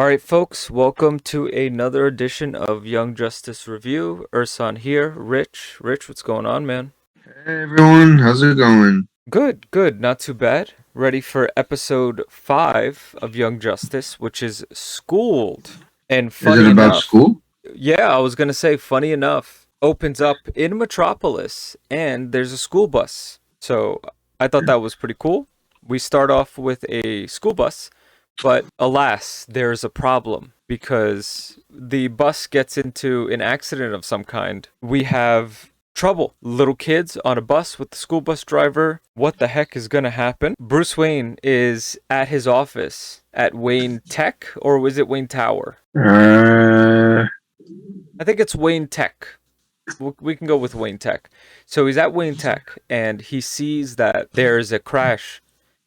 All right, folks, welcome to another edition of Young Justice Review. Ursan here. Rich, what's going on, man? Hey everyone, how's it going? Good, not too bad. Ready for episode 5 of Young Justice, which is Schooled. And Is funny it about enough, school? yeah, I was gonna say, funny enough, opens up in Metropolis and there's a school bus. So I thought that was pretty cool. We start off with a school bus, but alas, there's a problem because the bus gets into an accident of some kind. We have trouble. Little kids on a bus with the school bus driver. What the heck is gonna happen? Bruce Wayne is at his office at Wayne Tech, or was it Wayne Tower? Uh, I think it's Wayne Tech. We can go with Wayne Tech. So he's at Wayne Tech and he sees that there's a crash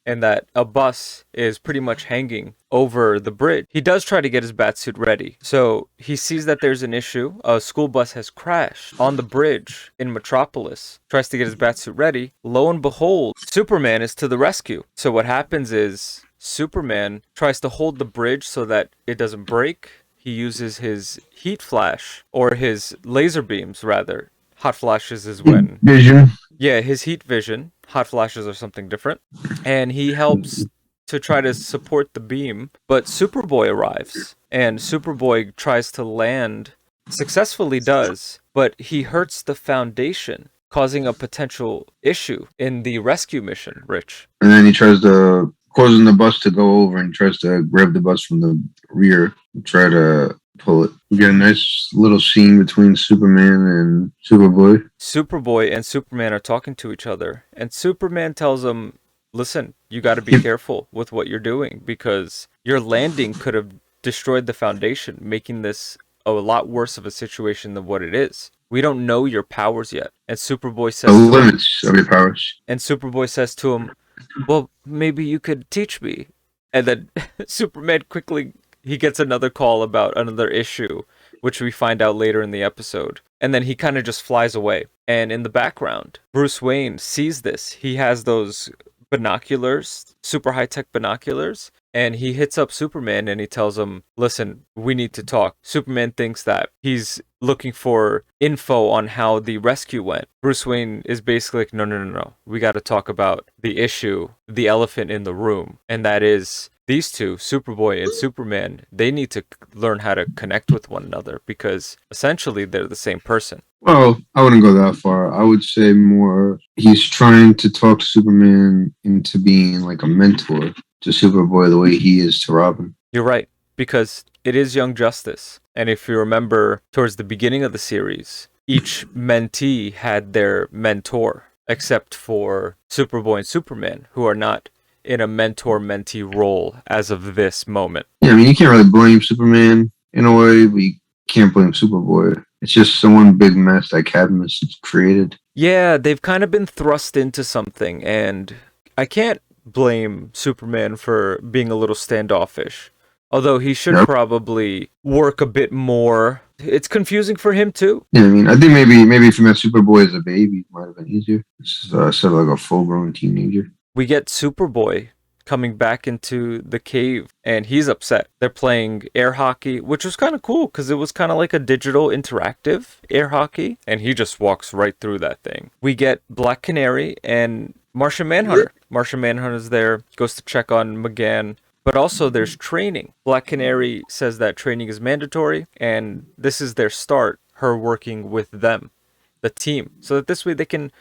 and that a bus is pretty much hanging over the bridge. He does try to get his batsuit ready. So he sees that there's an issue. A school bus has crashed on the bridge in Metropolis. Tries to get his batsuit ready. Lo and behold, Superman is to the rescue. So what happens is Superman tries to hold the bridge so that it doesn't break. He uses his heat flash, or his laser beams rather. Hot flashes is when, Vision. yeah, his heat vision. Hot flashes are something different. And he helps to try to support the beam, but Superboy arrives, and Superboy tries to land, successfully does, but he hurts the Foundation, causing a potential issue in the rescue mission, Rich. And then he tries to causing the bus to go over and tries to grab the bus from the rear and try to pull it. We get a nice little scene between Superman and Superboy. Superboy and Superman are talking to each other, and Superman tells him, listen, you got to be He, careful with what you're doing because your landing could have destroyed the Foundation, making this a lot worse of a situation than what it is. We don't know your powers yet. And Superboy the says to him, limits of your powers. well, maybe you could teach me. And then Superman quickly he gets another call about another issue, which we find out later in the episode. And then he kind of just flies away. And in the background, Bruce Wayne sees this. He has those binoculars, super high-tech binoculars, and he hits up Superman and he tells him, "Listen, we need to talk." Superman thinks that he's looking for info on how the rescue went. Bruce Wayne is basically like, "No, no, no, no. We got to talk about the issue, the elephant in the room, and that is these two, Superboy and Superman, they need to learn how to connect with one another because essentially they're the same person." Well, I wouldn't go that far. I would say more he's trying to talk Superman into being like a mentor to Superboy the way he is to Robin. You're right, because it is Young Justice. And if you remember towards the beginning of the series, each mentee had their mentor, except for Superboy and Superman, who are not in a mentor mentee role as of this moment. Yeah, I mean, you can't really blame Superman in a way, but you can't blame Superboy. It's just some one big mess that Cadmus has created. Yeah, they've kind of been thrust into something, and I can't blame Superman for being a little standoffish. Although he should Nope. probably work a bit more. It's confusing for him too. Yeah, I mean, I think maybe if you met Superboy as a baby, it might have been easier. This is sort of like a full grown teenager. We get Superboy coming back into the cave and he's upset. They're playing air hockey, which was kind of cool because it was kind of like a digital interactive air hockey, and he just walks right through that thing. We get Black Canary and Martian Manhunter. Martian Manhunter's there, goes to check on McGann. But also, there's training. Black Canary says that training is mandatory, and this is their start, her working with them, the team, so that this way they can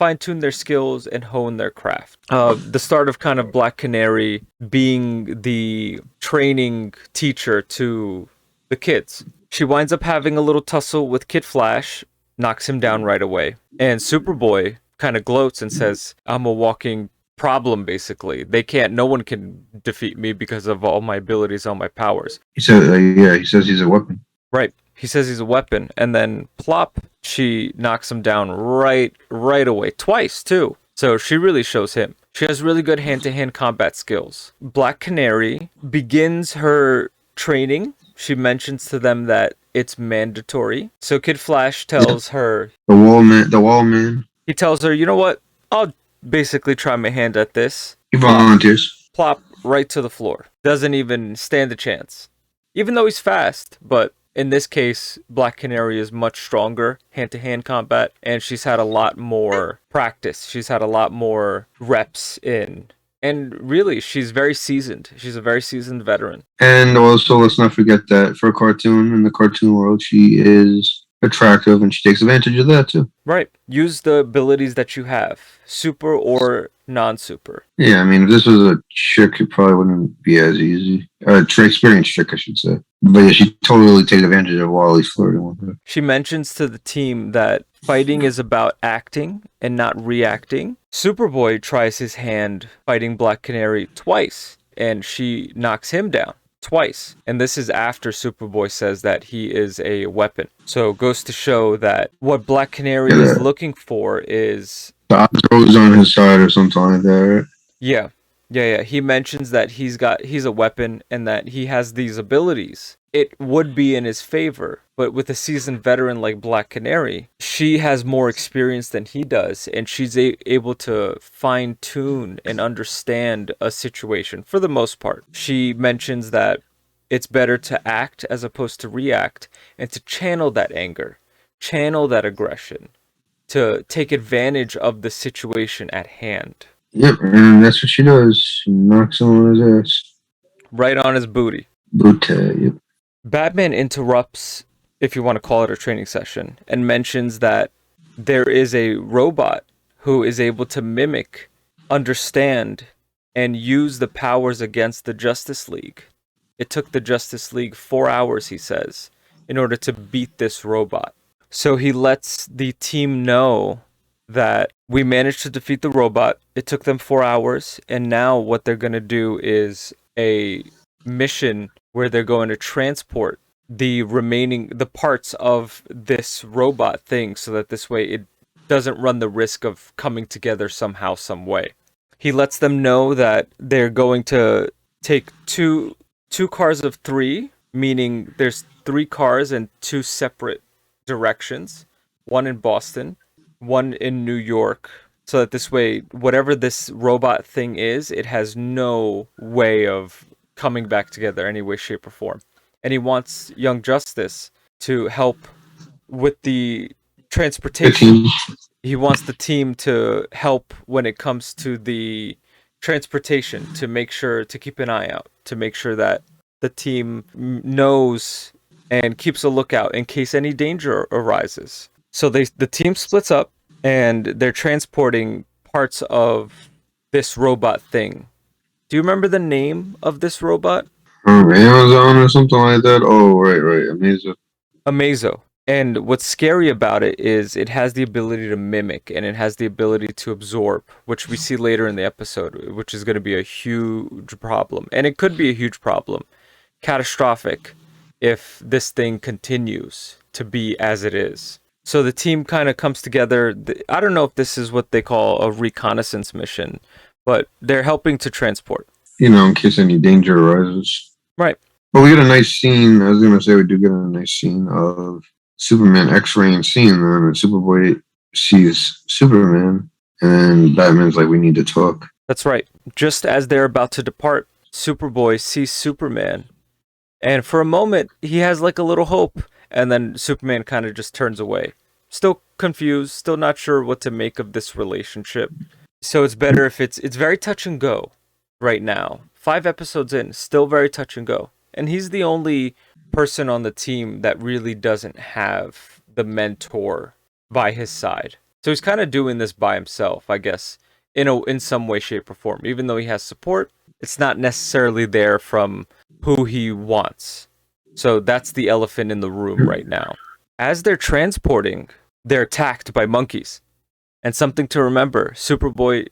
fine tune their skills and hone their craft. The start of kind of Black Canary being the training teacher to the kids. She winds up having a little tussle with Kid Flash, knocks him down right away. And Superboy kind of gloats and says, I'm a walking problem, basically. No one can defeat me because of all my abilities, all my powers. He said, yeah, he says he's a weapon. Right. He says he's a weapon, and then plop, she knocks him down right away, twice too. So she really shows him. She has really good hand-to-hand combat skills. Black Canary begins her training. She mentions to them that it's mandatory. So Kid Flash tells her, The wall man. he tells her, you know what? I'll basically try my hand at this. He Plop, volunteers. plop, right to the floor. Doesn't even stand a chance. even though he's fast, but in this case, Black Canary is much stronger hand-to-hand combat, and she's had a lot more practice. She's had a lot more reps in. And really, she's very seasoned. She's a very seasoned veteran. And also, let's not forget that for a cartoon, in the cartoon world, she is attractive and she takes advantage of that too. Right. Use the abilities that you have, super or non-super. Yeah, I mean, if this was a chick, it probably wouldn't be as easy. Experienced chick, I should say. But yeah, she totally takes advantage of while he's flirting with her. She mentions to the team that fighting is about acting and not reacting. Superboy tries his hand fighting Black Canary twice, and she knocks him down twice. And this is after Superboy says that he is a weapon. So it goes to show that what Black Canary is looking for is... The odds always on his side or something like that, right? Yeah. He mentions that he's a weapon and that he has these abilities. It would be in his favor, but with a seasoned veteran like Black Canary, she has more experience than he does, and she's able to fine-tune and understand a situation for the most part. She mentions that it's better to act as opposed to react, and to channel that anger, channel that aggression, to take advantage of the situation at hand. Yep, and that's what she does. She knocks him on his ass. Right on his booty. Booty, yep. Batman interrupts, if you want to call it a training session, and mentions that there is a robot who is able to mimic, understand, and use the powers against the Justice League. It took the Justice League 4 hours, he says, in order to beat this robot. So he lets the team know that we managed to defeat the robot. It took them 4 hours, and now what they're going to do is a mission where they're going to transport the parts of this robot thing so that this way it doesn't run the risk of coming together somehow, some way. He lets them know that they're going to take two cars of 3, meaning there's 3 cars in 2 separate directions, one in Boston, one in New York, so that this way, whatever this robot thing is, it has no way of coming back together any way, shape, or form. And he wants Young Justice to help with the transportation. He wants the team to help when it comes to the transportation, to make sure to keep an eye out, to make sure that the team knows and keeps a lookout in case any danger arises. So the team splits up, and they're transporting parts of this robot thing. Do you remember the name of this robot? Amazon or something like that? Oh, right. Amazo. And what's scary about it is it has the ability to mimic, and it has the ability to absorb, which we see later in the episode, which is going to be a huge problem. And it could be a huge problem. Catastrophic if this thing continues to be as it is. So the team kind of comes together. I don't know if this is what they call a reconnaissance mission, but they're helping to transport. In case any danger arises. Right. But we get a nice scene. I was going to say we do get a nice scene of Superman X-raying seeing them, and Superboy sees Superman, and then Batman's like, we need to talk. That's right. Just as they're about to depart, Superboy sees Superman, and for a moment, he has like a little hope, and then Superman kind of just turns away. Still confused, still not sure what to make of this relationship. So it's better if it's very touch and go right now. 5 episodes in, still very touch and go. And he's the only person on the team that really doesn't have the mentor by his side. So he's kind of doing this by himself, I guess, in some way, shape, or form. Even though he has support, it's not necessarily there from who he wants. So that's the elephant in the room right now. As they're transporting, they're attacked by monkeys. And something to remember, Superboy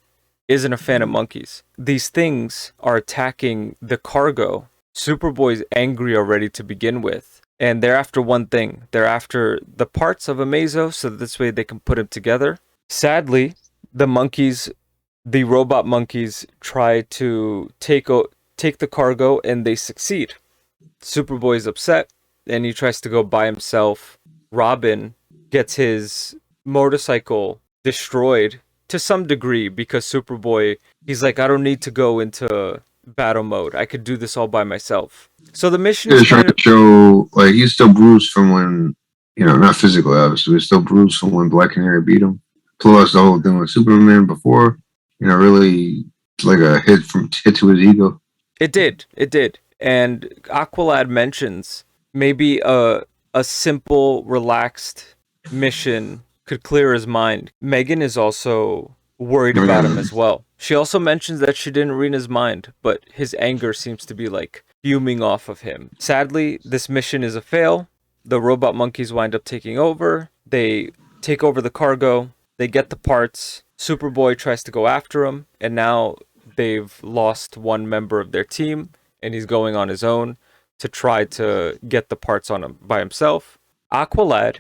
isn't a fan of monkeys. These things are attacking the cargo. Superboy's angry already to begin with. And they're after one thing. They're after the parts of Amazo so that this way they can put them together. Sadly, the robot monkeys try to take the cargo, and they succeed. Superboy's upset, and he tries to go by himself. Robin gets his motorcycle destroyed to some degree because Superboy, he's like, I don't need to go into battle mode. I could do this all by myself. So the mission is He's trying kind to of show like he's still bruised from when not physically obviously, he's still bruised from when Black Canary beat him. Plus the whole thing with Superman before, really like a hit to his ego. it did. And Aqualad mentions maybe a simple, relaxed mission could clear his mind. Megan is also worried about him as well. She also mentions that she didn't read his mind, but his anger seems to be like fuming off of him. Sadly, this mission is a fail. The robot monkeys wind up taking over. They take over the cargo. They get the parts. Superboy tries to go after him, and now they've lost one member of their team, and he's going on his own to try to get the parts on him by himself. Aqualad,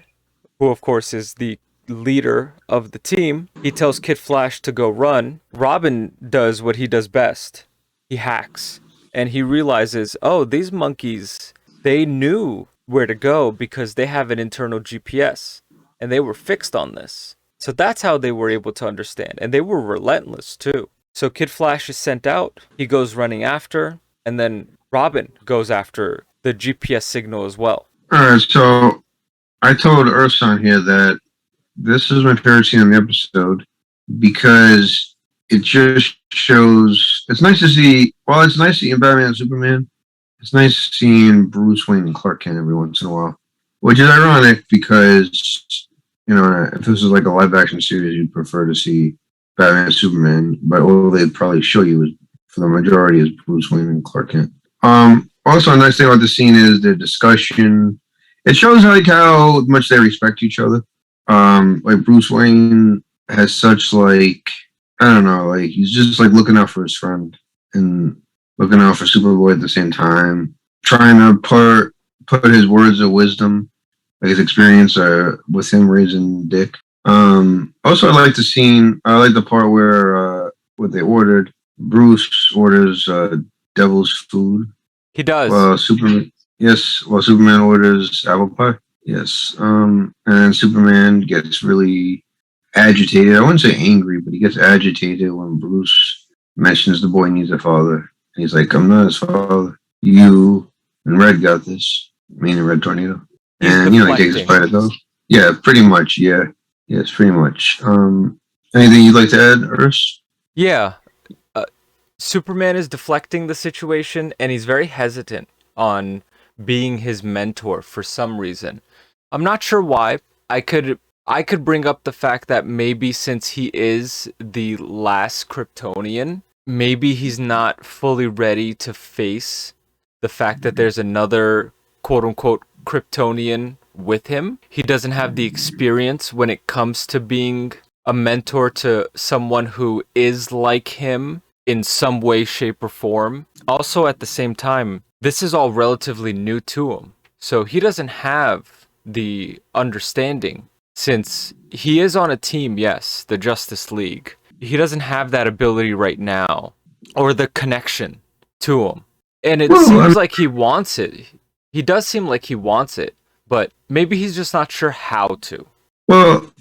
who of course is the leader of the team, he tells Kid Flash to go run. Robin does what he does best. He hacks, and he realizes, oh, these monkeys, they knew where to go because they have an internal GPS, and they were fixed on this. So that's how they were able to understand, and they were relentless too. So Kid Flash is sent out, he goes running after, and then Robin goes after the GPS signal as well. Alright, so I told Urson here that this is my favorite scene in the episode because it just shows it's nice to see it's nice seeing Batman and Superman. It's nice seeing Bruce Wayne and Clark Kent every once in a while. Which is ironic because, if this was like a live action series, you'd prefer to see Batman and Superman, but all they'd probably show you is, for the majority, is Bruce Wayne and Clark Kent. Also, a nice thing about the scene is the discussion. It shows like how much they respect each other. Like Bruce Wayne has such like I don't know, like he's just like looking out for his friend and looking out for Superboy at the same time, trying to put his words of wisdom, like his experience with him raising Dick. Also, I like the scene. I like the part where what they ordered. Bruce orders devil's food. He does. Superman orders apple pie. Yes. And Superman gets really agitated. I wouldn't say angry, but he gets agitated when Bruce mentions the boy needs a father. And he's like, I'm not his father. You and Red got this. Meaning Red Tornado. And, he takes his bite of those. Yeah, pretty much. Yeah. Yes, pretty much. Anything you'd like to add, Urs? Yeah. Superman is deflecting the situation, and he's very hesitant on being his mentor for some reason. I'm not sure why. I could bring up the fact that maybe since he is the last Kryptonian, maybe he's not fully ready to face the fact that there's another quote-unquote Kryptonian with him. He doesn't have the experience when it comes to being a mentor to someone who is like him in some way, shape, or form. Also, at the same time, this is all relatively new to him. So he doesn't have the understanding. Since he is on a team, yes, the Justice League, he doesn't have that ability right now, or the connection to him. And it seems like he wants it. He does seem like he wants it, but maybe he's just not sure how to. Well,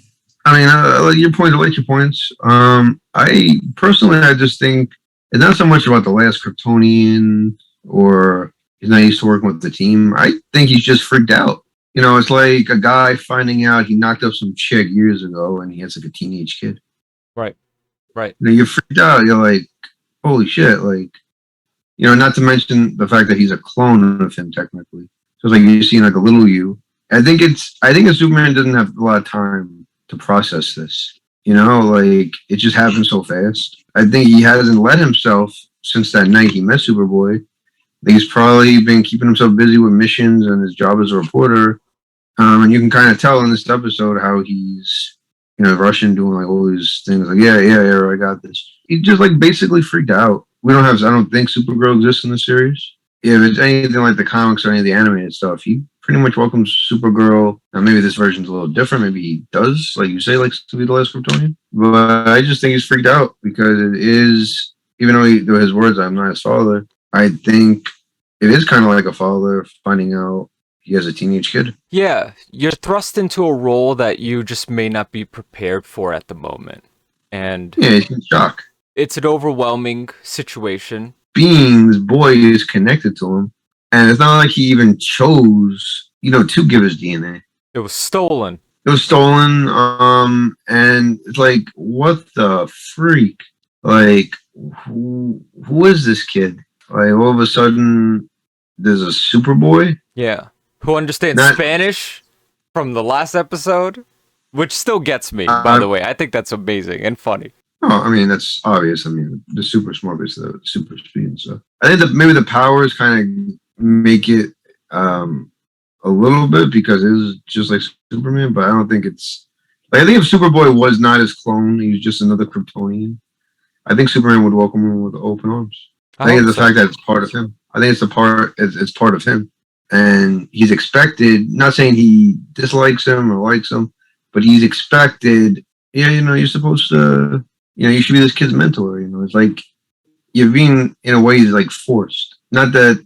I mean, I like your points. I just think it's not so much about the last Kryptonian or he's not used to working with the team. I think he's just freaked out. It's like a guy finding out he knocked up some chick years ago and he has like a teenage kid. Right. You're freaked out. You're like, holy shit. Like, not to mention the fact that he's a clone of him technically. So it's like you're seeing like a little you. I think a Superman doesn't have a lot of time to process this. Like it just happened so fast. I think he hasn't let himself since that night he met Superboy. He's probably been keeping himself busy with missions and his job as a reporter. And you can kind of tell in this episode how he's, rushing, doing like all these things. Like, yeah, I got this. He's just like basically freaked out. I don't think Supergirl exists in the series. If it's anything like the comics or any of the animated stuff, he pretty much welcomes Supergirl. Now, maybe this version's a little different. Maybe he does, like you say, likes to be the last Kryptonian. But I just think he's freaked out because it is, even though his words, I'm not his father, I think it is kind of like a father finding out he has a teenage kid. Yeah, you're thrust into a role that you just may not be prepared for at the moment. And yeah, he's in shock. It's an overwhelming situation. being, this boy, is connected to him, and it's not like he even chose, to give his DNA. It was stolen. It was stolen, and it's like, what the freak? Like, who is this kid? Like, all of a sudden, there's a Superboy. Yeah. Who understands Not- Spanish from the last episode? Which still gets me, by the way. I think that's amazing and funny. Oh, I mean, that's obvious. I mean, the super smart is the super speed and stuff. I think that maybe the powers kind of make it a little bit because it is just like Superman, but I don't think it's like, I think if Superboy was not his clone, he was just another Kryptonian, I think Superman would welcome him with open arms. I think it's the fact that it's part of him. I think it's part of him. And he's expected, not saying he dislikes him or likes him, but he's expected, you're supposed to, you should be this kid's mentor, it's like you're being, in a way, like forced. Not that,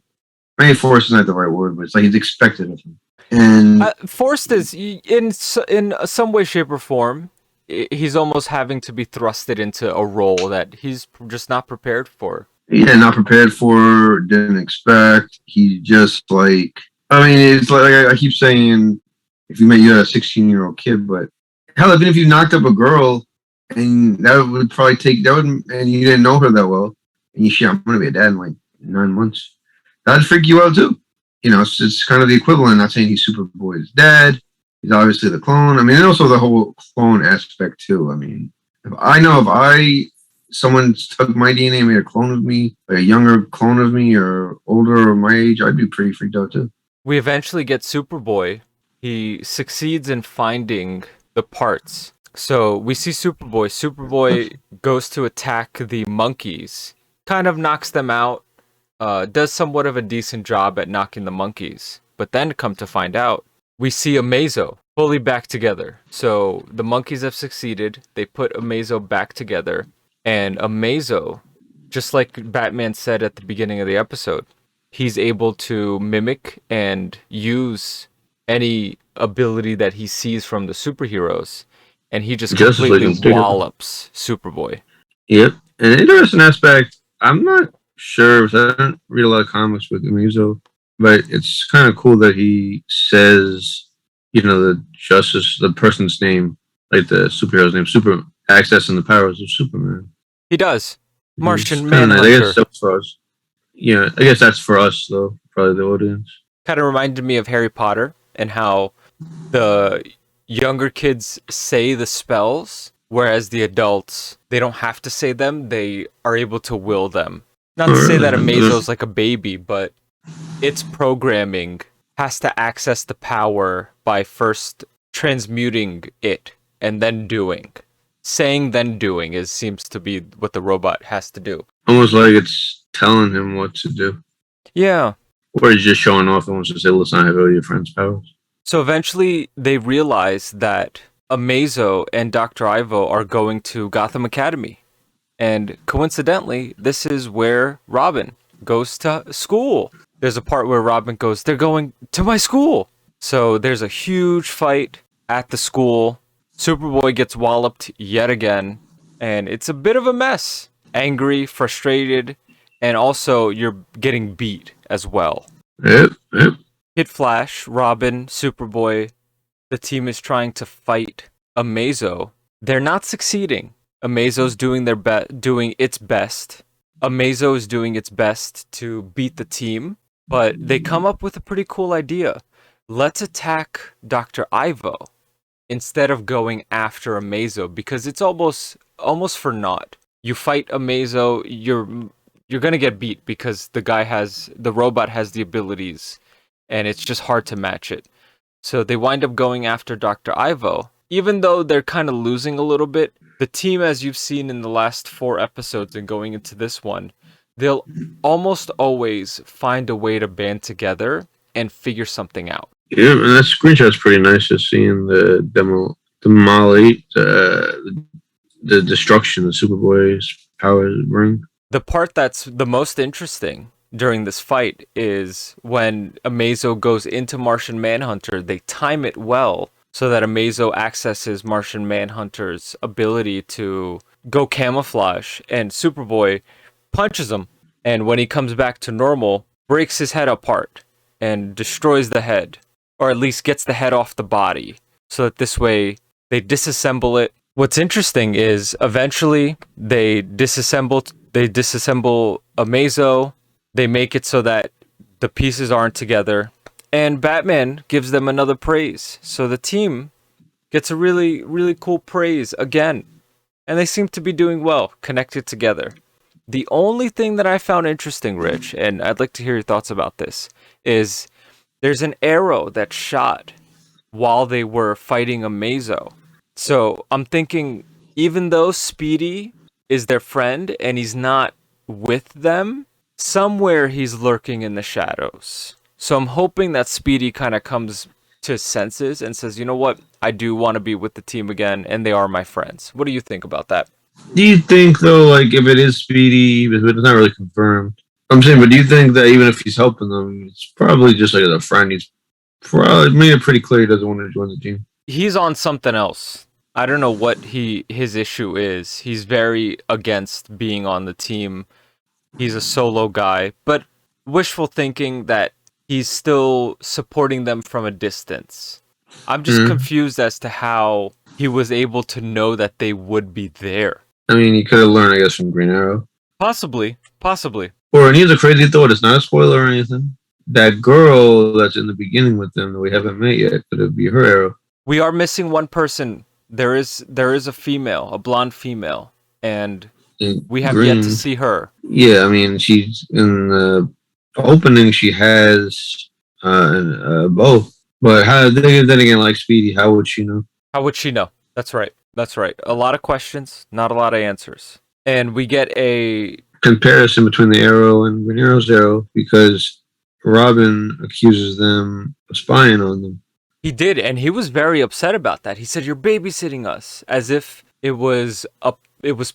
maybe forced is not the right word, but it's like he's expected of him. And forced is, in some way, shape, or form, he's almost having to be thrusted into a role that he's just not prepared for. Yeah, not prepared for, didn't expect. He's just like, I mean, it's like I keep saying, if you had a 16-year-old kid, but hell, even if you knocked up a girl, and that would probably and you didn't know her that well, and I'm gonna be a dad in like 9 months, that'd freak you out too. It's kind of the equivalent. Not saying he's Superboy's dad. He's obviously the clone. I mean, and also the whole clone aspect too. I mean, if someone took my DNA and made a clone of me, like a younger clone of me or older or my age, I'd be pretty freaked out too. We eventually get Superboy. He succeeds in finding the parts. So we see Superboy. Superboy goes to attack the monkeys, kind of knocks them out, does somewhat of a decent job at knocking the monkeys. But then, come to find out, we see Amazo fully back together. So the monkeys have succeeded. They put Amazo back together. And Amazo, just like Batman said at the beginning of the episode, he's able to mimic and use any ability that he sees from the superheroes. And he just completely wallops Superboy. Yep. An interesting aspect, I'm not sure, because I don't read a lot of comics with Amazo, but it's kind of cool that he says, the person's name, like the superhero's name, accessing the powers of Superman. He does. Martian Manhunter. I guess that's for us. Yeah, I guess that's for us, though, probably the audience. Kind of reminded me of Harry Potter and how the younger kids say the spells, whereas the adults, they don't have to say them, they are able to will them. Not to say that Amazo's like a baby, but its programming has to access the power by first transmuting it and then doing. Saying then doing seems to be what the robot has to do. Almost like it's telling him what to do. Yeah. Or he's just showing off and wants to say, let's not have all your friends' powers. So eventually they realize that Amazo and Dr. Ivo are going to Gotham Academy. And coincidentally, this is where Robin goes to school. There's a part where Robin goes, they're going to my school. So there's a huge fight at the school. Superboy gets walloped yet again. And it's a bit of a mess. Angry, frustrated, and also you're getting beat as well. Yep. Kid Flash, Robin, Superboy, the team is trying to fight Amazo. They're not succeeding. Amazo's doing doing its best. Amazo is doing its best to beat the team, but they come up with a pretty cool idea. Let's attack Dr. Ivo instead of going after Amazo, because it's almost for naught. You fight Amazo, you're gonna get beat because the robot has the abilities, and it's just hard to match it. So they wind up going after Dr. Ivo. Even though they're kind of losing a little bit, the team, as you've seen in the last 4 episodes and going into this one, they'll almost always find a way to band together and figure something out. Yeah, and that screenshot's pretty nice, just seeing the the destruction the Superboy's powers bring. The part that's the most interesting during this fight is when Amazo goes into Martian Manhunter. They time it well so that Amazo accesses Martian Manhunter's ability to go camouflage, and Superboy punches him. And when he comes back to normal, breaks his head apart and destroys the head, or at least gets the head off the body, so that this way they disassemble it. What's interesting is eventually they disassemble Amazo. They make it so that the pieces aren't together, and Batman gives them another praise. So the team gets a really, really cool praise again. And they seem to be doing well, connected together. The only thing that I found interesting, Rich, and I'd like to hear your thoughts about this, is there's an arrow that's shot while they were fighting Amazo. So I'm thinking, even though Speedy is their friend and he's not with them, somewhere he's lurking in the shadows. So I'm hoping that Speedy kind of comes to his senses and says, you know what, I do want to be with the team again, and they are my friends. What do you think about that? Do you think though, like if it is Speedy, but it's not really confirmed? I'm saying, but do you think that even if he's helping them, it's probably just like as a friend? He's probably made it pretty clear he doesn't want to join the team. He's on something else. I don't know what his issue is. He's very against being on the team. He's a solo guy, but wishful thinking that he's still supporting them from a distance. I'm just confused as to how he was able to know that they would be there. I mean, he could have learned, I guess, from Green Arrow. Possibly. Or, and here's a crazy thought, it's not a spoiler or anything. That girl that's in the beginning with them that we haven't met yet, could it be her Arrow? We are missing one person. There is a female, a blonde female, and we have yet to see her. Yeah, I mean, she's in the opening, she has both. But then again, like Speedy, how would she know? How would she know? That's right. A lot of questions, not a lot of answers. And we get a comparison between the Arrow and Green Arrow's Arrow because Robin accuses them of spying on them. He did, and he was very upset about that. He said, "You're babysitting us," as if it was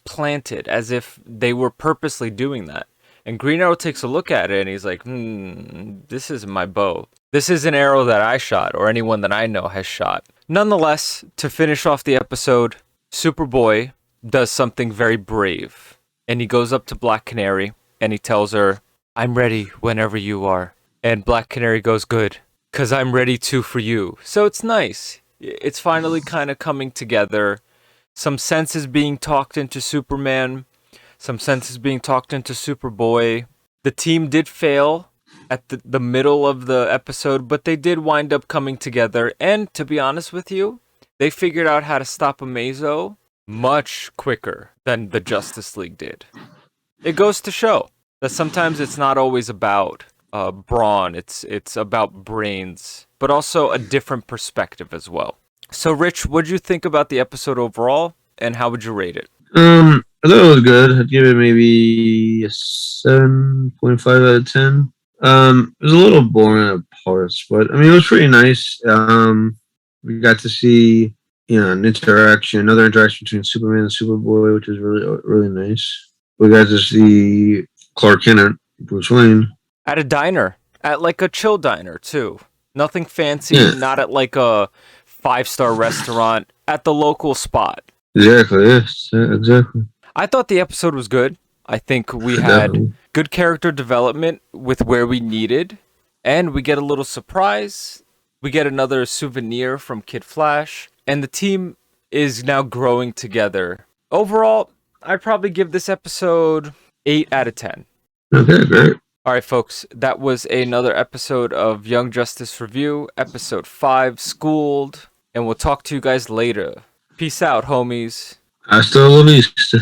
planted, as if they were purposely doing that. And Green Arrow takes a look at it, and he's like, this isn't my bow. This is an arrow that I shot, or anyone that I know has shot. Nonetheless, to finish off the episode, Superboy does something very brave. And he goes up to Black Canary, and he tells her, "I'm ready whenever you are." And Black Canary goes, "Good, 'cause I'm ready too for you." So it's nice. It's finally kind of coming together. Some sense is being talked into Superman. Some sense is being talked into Superboy. The team did fail at the middle of the episode, but they did wind up coming together. And to be honest with you, they figured out how to stop Amazo much quicker than the Justice League did. It goes to show that sometimes it's not always about brawn, it's about brains, but also a different perspective as well. So, Rich, what did you think about the episode overall, and how would you rate it? I thought it was good. I'd give it maybe a 7.5 out of 10. It was a little boring at parts, but I mean, it was pretty nice. We got to see, another interaction between Superman and Superboy, which is really, really nice. We got to see Clark Kent and Bruce Wayne at a diner, at like a chill diner too. Nothing fancy, not at like a 5-star restaurant, at the local spot. Exactly, yes, exactly. I thought the episode was good. I think we had good character development with where we needed, and we get a little surprise. We get another souvenir from Kid Flash, and the team is now growing together. Overall, I'd probably give this episode 8 out of 10. Okay, great. All right, folks, that was another episode of Young Justice Review, episode 5, Schooled, and we'll talk to you guys later. Peace out, homies. Hasta la vista.